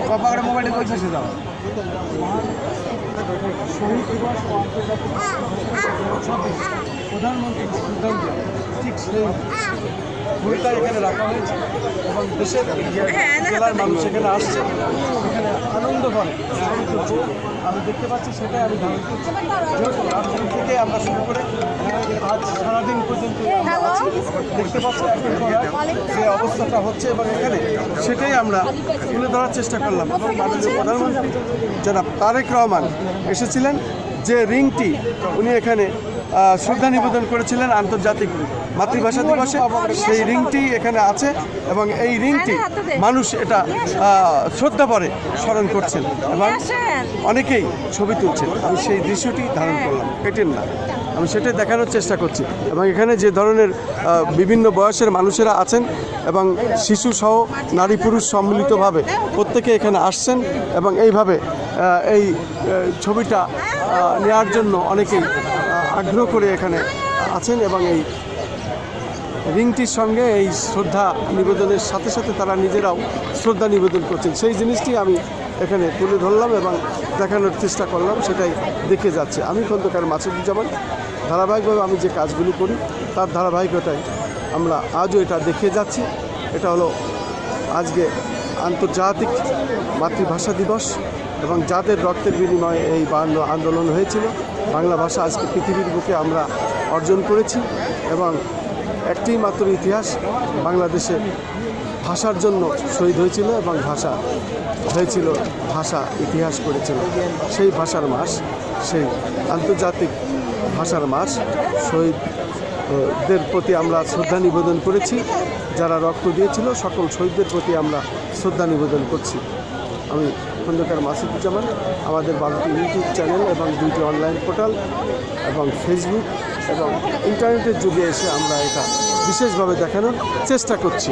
বাবাকে মোবাইলে কইছে সে দাও শহীদ দিবস ও আন্তর্জাতিক প্রধানমন্ত্রী সিদ্ধান্ত ঠিক সেই বইটা এখানে রাখা হয়েছে এবং দেশের জেলার মানুষ এখানে আসছে, এখানে আনন্দ করে। আমি দেখতে পাচ্ছি সেটাই আমি ধারণ করছি। রাজধানী থেকে আমরা শুরু করে আজ সারাদিন পর্যন্ত আমরা আছি। দেখতে পাচ্ছি এখন যে অবস্থাটা হচ্ছে এবং এখানে সেটাই আমরা তুলে ধরার চেষ্টা করলাম। এবং মাননীয় প্রধানমন্ত্রী জনাব তারেক রহমান এসেছিলেন, যে রিংটি উনি এখানে শ্রদ্ধা নিবেদন করেছিলেন আন্তর্জাতিক মাতৃভাষা দিবসে, সেই রিংটি এখানে আছে এবং এই রিংটি মানুষ এটা শ্রদ্ধা ভরে স্মরণ করছেন এবং অনেকেই ছবি তুলছেন। আমি সেই দৃশ্যটি ধারণ করলাম, পেটেন না, আমি সেটাই দেখানোর চেষ্টা করছি। এবং এখানে যে ধরনের বিভিন্ন বয়সের মানুষেরা আছেন এবং শিশু সহ নারী পুরুষ সম্মিলিতভাবে প্রত্যেকে এখানে আসছেন এবং এইভাবে এই ছবিটা নেওয়ার জন্য অনেকেই আগ্রহ করে এখানে আছেন এবং এই রিংটির সঙ্গে এই শ্রদ্ধা নিবেদনের সাথে সাথে তারা নিজেরাও শ্রদ্ধা নিবেদন করছেন। সেই জিনিসটি আমি এখানে তুলে ধরলাম এবং দেখানোর চেষ্টা করলাম, সেটাই দেখে যাচ্ছে। আমি খন্দকার মাসুদুজ্জামান, ধারাবাহিকভাবে আমি যে কাজগুলি করি তার ধারাবাহিকতায় আমরা আজও এটা দেখে যাচ্ছি। এটা হলো আজকে আন্তর্জাতিক মাতৃভাষা দিবস এবং যাদের রক্তের বিনিময়ে এই আন্দোলন হয়েছিল, বাংলা ভাষা আজকে পৃথিবীর বুকে আমরা অর্জন করেছি এবং একটি মাত্র ইতিহাস, বাংলাদেশে ভাষার জন্য শহীদ হয়েছিল এবং ভাষা হয়েছিল, ভাষা ইতিহাস করেছিল। সেই ভাষার মাস, সেই আন্তর্জাতিক ভাষার মাস, শহীদদের প্রতি আমরা শ্রদ্ধা নিবেদন করেছি। যারা রক্ত দিয়েছিল সকল শহীদদের প্রতি আমরা শ্রদ্ধা নিবেদন করছি। আমি খন্দকার মাসুদুজ্জামান, আমাদের 12টি ইউটিউব চ্যানেল এবং 2টি অনলাইন পোর্টাল এবং ফেসবুক এবং ইন্টারনেটের যুগে এসে আমরা এটা বিশেষভাবে দেখানোর চেষ্টা করছি।